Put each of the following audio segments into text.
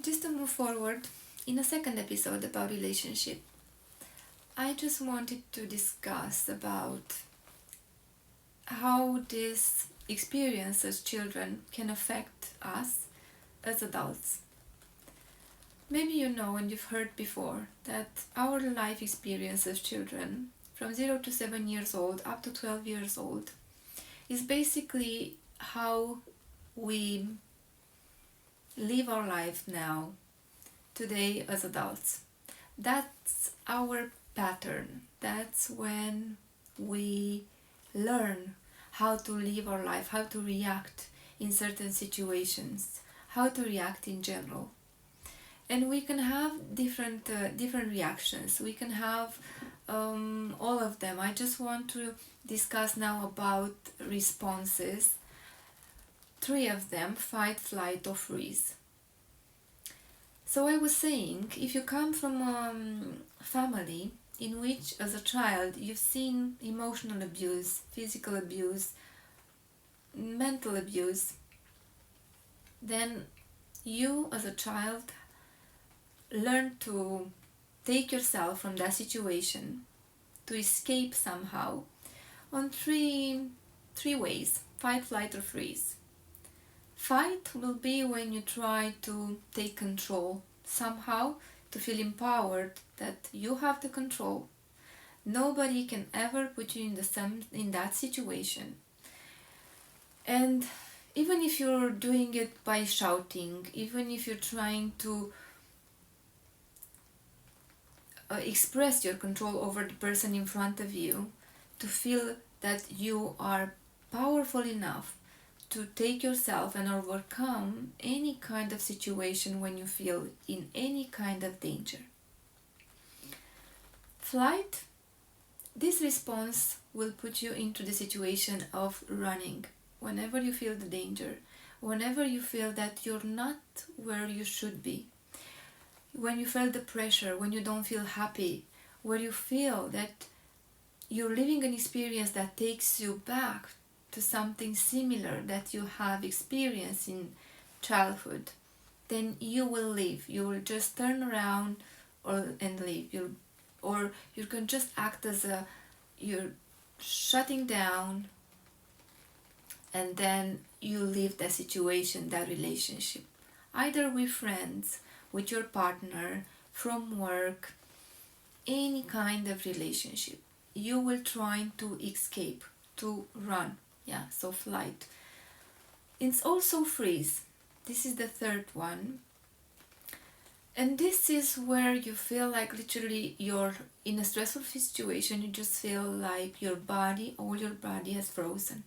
Just to move forward, in a second episode about relationship, I just wanted to discuss about how this experience as children can affect us as adults. Maybe you know and you've heard before that our life experience as children, from 0 to 7 years old up to 12 years old, is basically how we live our life now, today as adults. That's our pattern. That's when we learn how to live our life, how to react in certain situations, how to react in general. And we can have different reactions. We can have all of them. I just want to discuss now about responses. 3 of them: fight, flight, or freeze. So I was saying, if you come from a family in which as a child you've seen emotional abuse, physical abuse, mental abuse, then you as a child learn to take yourself from that situation, to escape somehow, on three ways: fight, flight, or freeze. Fight will be when you try to take control somehow, to feel empowered that you have the control. Nobody can ever put you in that situation. And even if you're doing it by shouting, even if you're trying to express your control over the person in front of you, to feel that you are powerful enough to take yourself and overcome any kind of situation when you feel in any kind of danger. Flight, this response will put you into the situation of running. Whenever you feel the danger, whenever you feel that you're not where you should be, when you feel the pressure, when you don't feel happy, where you feel that you're living an experience that takes you back to something similar that you have experienced in childhood, then you will leave. You will just turn around and leave. Or you can just act as you're shutting down, and then you leave that situation, that relationship, either with friends, with your partner, from work, any kind of relationship. You will try to escape, to run. Yeah, so flight. It's also freeze. This is the third one. And this is where you feel like literally you're in a stressful situation. You just feel like all your body has frozen.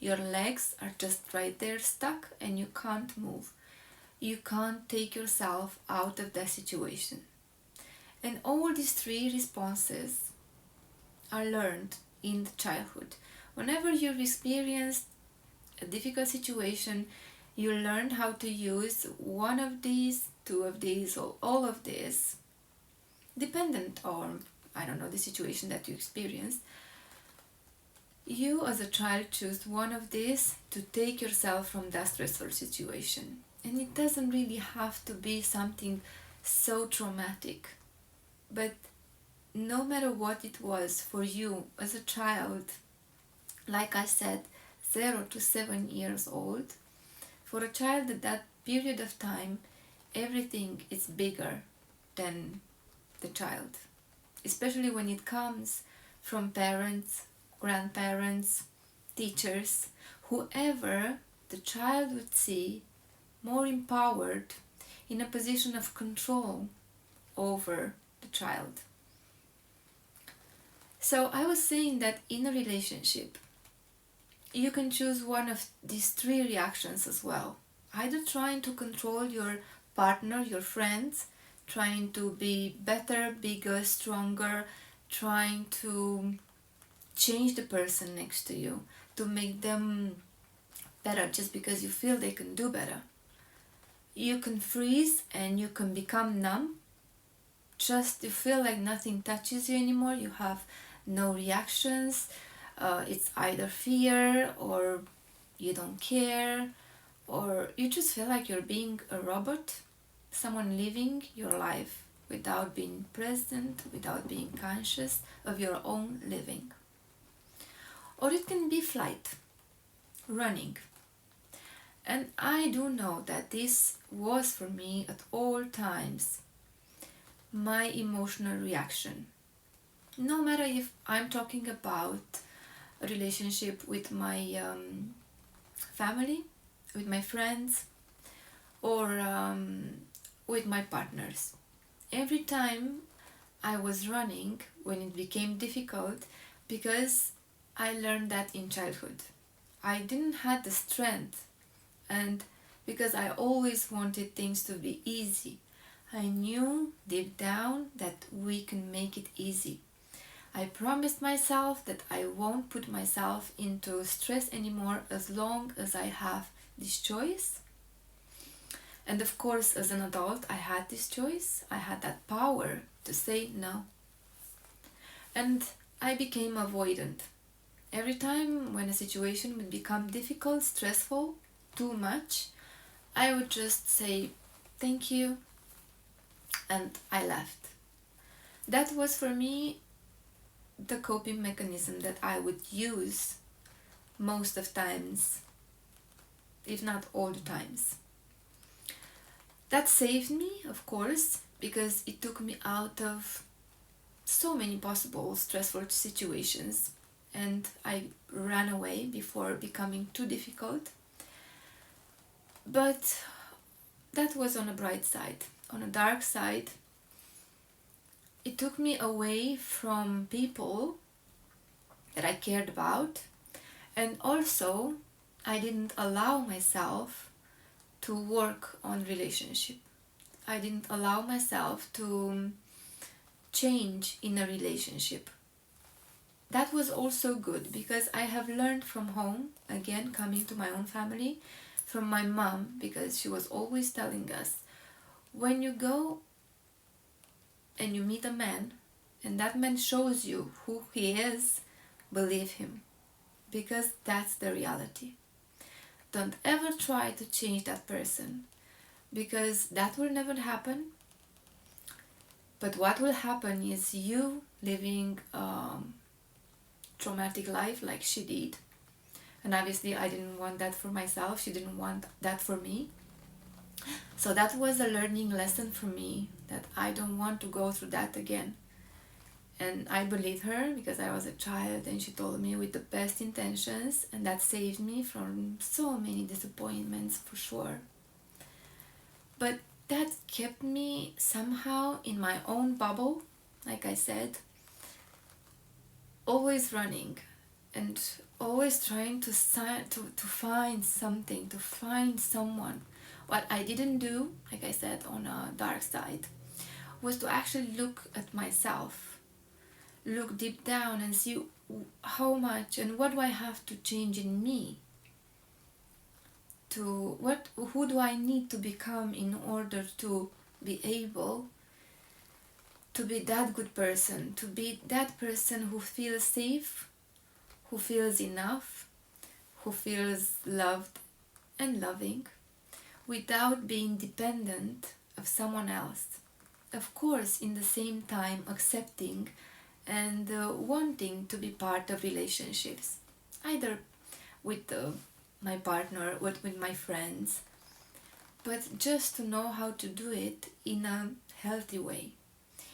Your legs are just right there stuck and you can't move. You can't take yourself out of that situation. And all these 3 responses are learned in childhood. Whenever you've experienced a difficult situation, you learn how to use one of these, 2 of these, or all of this, dependent on, the situation that you experienced. You as a child choose one of these to take yourself from that stressful situation. And it doesn't really have to be something so traumatic. But no matter what it was for you as a child, like I said, 0 to 7 years old, for a child at that period of time, everything is bigger than the child. Especially when it comes from parents, grandparents, teachers, whoever the child would see more empowered, in a position of control over the child. So I was saying that in a relationship, you can choose one of these 3 reactions as well. Either trying to control your partner, your friends, trying to be better, bigger, stronger, trying to change the person next to you, to make them better just because you feel they can do better. You can freeze and you can become numb. Just you feel like nothing touches you anymore. You have no reactions. It's either fear, or you don't care, or you just feel like you're being a robot. someone living your life without being present, without being conscious of your own living. Or it can be flight, running. And I do know that this was for me at all times my emotional reaction. No matter if I'm talking about a relationship with my family, with my friends, or with my partners. Every time I was running when it became difficult, because I learned that in childhood. I didn't have the strength, and because I always wanted things to be easy. I knew deep down that we can make it easy. I promised myself that I won't put myself into stress anymore as long as I have this choice. And of course, as an adult, I had this choice. I had that power to say no. And I became avoidant. Every time when a situation would become difficult, stressful, too much, I would just say thank you, and I left. That was for me the coping mechanism that I would use most of times, if not all the times. That saved me, of course, because it took me out of so many possible stressful situations, and I ran away before becoming too difficult. But that was on a bright side. On a dark side, it took me away from people that I cared about, and also I didn't allow myself to work on relationship. I didn't allow myself to change in a relationship. That was also good, because I have learned from home, again coming to my own family, from my mom, because she was always telling us, when you go and you meet a man and that man shows you who he is, believe him, because that's the reality. Don't ever try to change that person, because that will never happen. But what will happen is you living traumatic life like she did. And obviously I didn't want that for myself. She didn't want that for me. So that was a learning lesson for me, that I don't want to go through that again. And I believed her because I was a child, and she told me with the best intentions, and that saved me from so many disappointments for sure. But that kept me somehow in my own bubble, like I said, always running and always trying to find something, to find someone. What I didn't do, like I said, on a dark side, was to actually look at myself, look deep down and see how much and what do I have to change in me, to who do I need to become in order to be able to be that good person, to be that person who feels safe, who feels enough, who feels loved and loving, without being dependent of someone else. Of course, in the same time accepting and wanting to be part of relationships, either with my partner or with my friends, but just to know how to do it in a healthy way,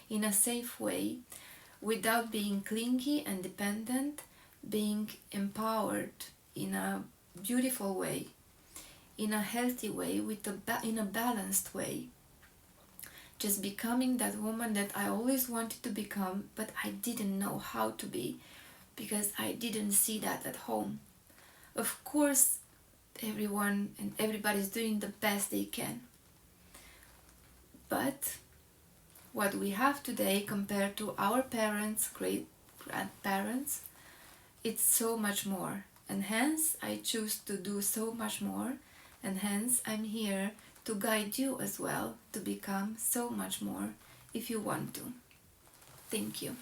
in a safe way, without being clingy and dependent, being empowered in a beautiful way, in a healthy way, in a balanced way. Just becoming that woman that I always wanted to become, but I didn't know how to be, because I didn't see that at home. Of course, everyone and everybody's doing the best they can. But what we have today compared to our parents, great grandparents, it's so much more. And hence, I choose to do so much more. And hence, I'm here to guide you as well to become so much more if you want to. Thank you.